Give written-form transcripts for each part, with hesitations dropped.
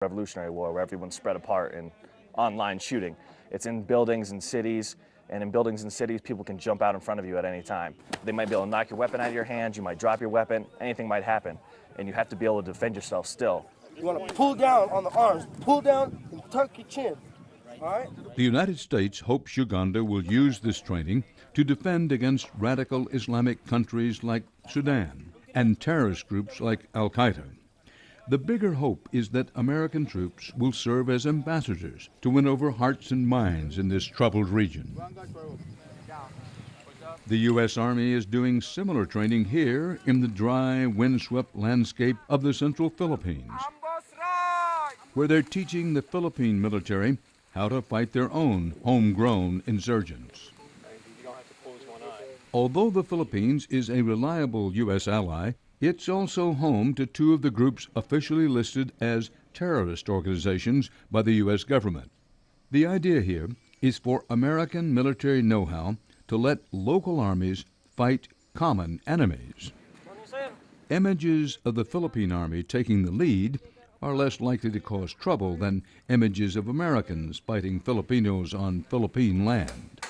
Revolutionary War, where everyone's spread apart and online shooting. It's in buildings and cities, and in buildings and cities, people can jump out in front of you at any time. They might be able to knock your weapon out of your hands, you might drop your weapon, anything might happen, and you have to be able to defend yourself still. You want to pull down on the arms, pull down and tuck your chin, all right? The United States hopes Uganda will use this training to defend against radical Islamic countries like Sudan and terrorist groups like Al-Qaeda. The bigger hope is that American troops will serve as ambassadors to win over hearts and minds in this troubled region. The U.S. Army is doing similar training here in the dry, windswept landscape of the central Philippines, where they're teaching the Philippine military how to fight their own homegrown insurgents. Although the Philippines is a reliable U.S. ally, it's also home to two of the groups officially listed as terrorist organizations by the U.S. government. The idea here is for American military know-how to let local armies fight common enemies. Images of the Philippine Army taking the lead are less likely to cause trouble than images of Americans fighting Filipinos on Philippine land.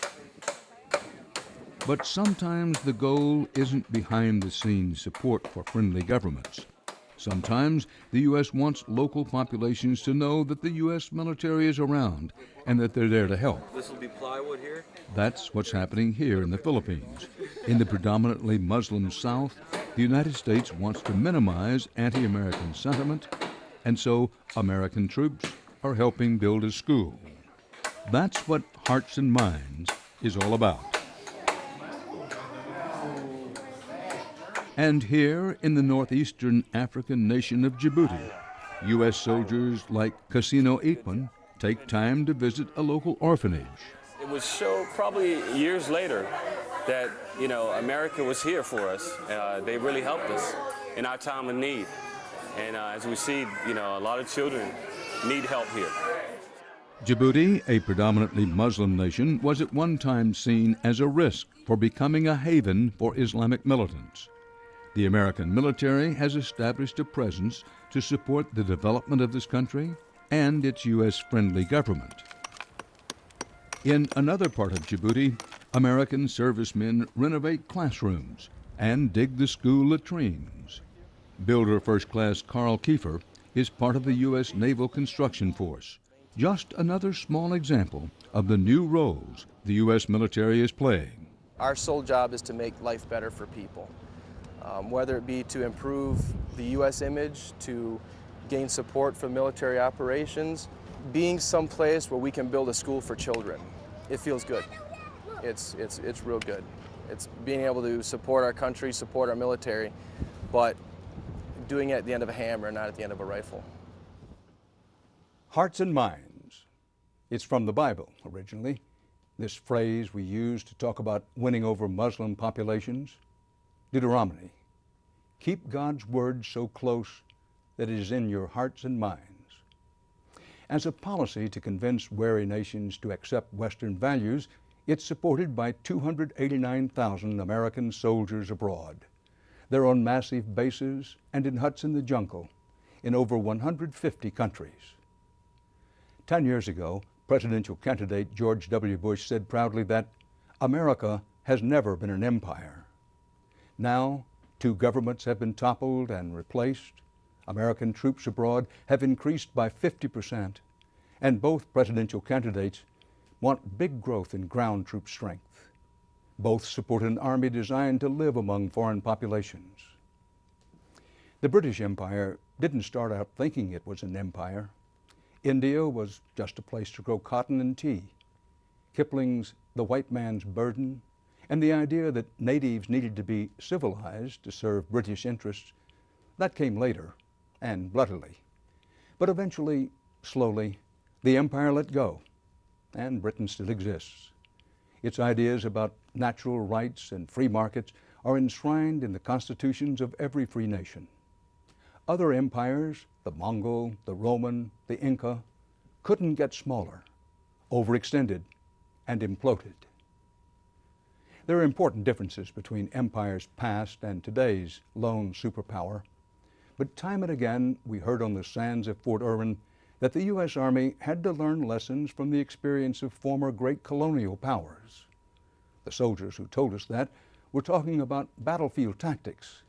But sometimes the goal isn't behind-the-scenes support for friendly governments. Sometimes the U.S. wants local populations to know that the U.S. military is around and that they're there to help. This will be plywood here? That's what's happening here in the Philippines. In the predominantly Muslim South, the United States wants to minimize anti-American sentiment, and so American troops are helping build a school. That's what Hearts and Minds is all about. And here in the northeastern African nation of Djibouti, U.S. soldiers like Casino Ikman take time to visit a local orphanage. It was show probably years later that, America was here for us. They really helped us in our time of need. And as we see, a lot of children need help here. Djibouti, a predominantly Muslim nation, was at one time seen as a risk for becoming a haven for Islamic militants. The American military has established a presence to support the development of this country and its U.S.-friendly government. In another part of Djibouti, American servicemen renovate classrooms and dig the school latrines. Builder First Class Carl Kiefer is part of the U.S. Naval Construction Force. Just another small example of the new roles the U.S. military is playing. Our sole job is to make life better for people. Whether it be to improve the U.S. image, to gain support for military operations, being someplace where we can build a school for children, it feels good. It's real good. It's being able to support our country, support our military, but doing it at the end of a hammer, not at the end of a rifle. Hearts and minds. It's from the Bible originally. This phrase we use to talk about winning over Muslim populations. Deuteronomy. Keep God's word so close that it is in your hearts and minds. As a policy to convince wary nations to accept Western values, it's supported by 289,000 American soldiers abroad. They're on massive bases and in huts in the jungle in over 150 countries. 10 years ago, presidential candidate George W. Bush said proudly that America has never been an empire. Now, 2 governments have been toppled and replaced. American troops abroad have increased by 50%, and both presidential candidates want big growth in ground troop strength. Both support an army designed to live among foreign populations. The British Empire didn't start out thinking it was an empire. India was just a place to grow cotton and tea. Kipling's The White Man's Burden and the idea that natives needed to be civilized to serve British interests, that came later and bloodily. But eventually, slowly, the empire let go, and Britain still exists. Its ideas about natural rights and free markets are enshrined in the constitutions of every free nation. Other empires, the Mongol, the Roman, the Inca, couldn't get smaller, overextended, and imploded. There are important differences between empires past and today's lone superpower, but time and again we heard on the sands of Fort Irwin that the U.S. Army had to learn lessons from the experience of former great colonial powers. The soldiers who told us that were talking about battlefield tactics.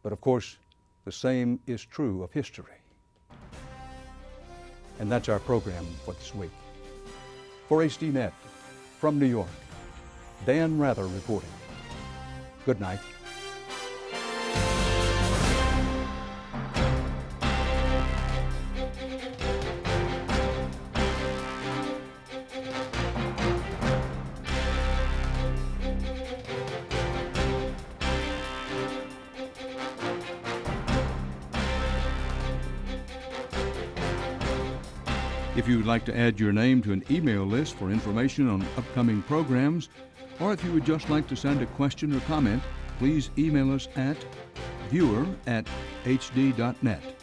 But of course, the same is true of history. And that's our program for this week. For HDNet, from New York, Dan Rather reporting. Good night. If you would like to add your name to an email list for information on upcoming programs, or if you would just like to send a question or comment, please email us at viewer@hd.net.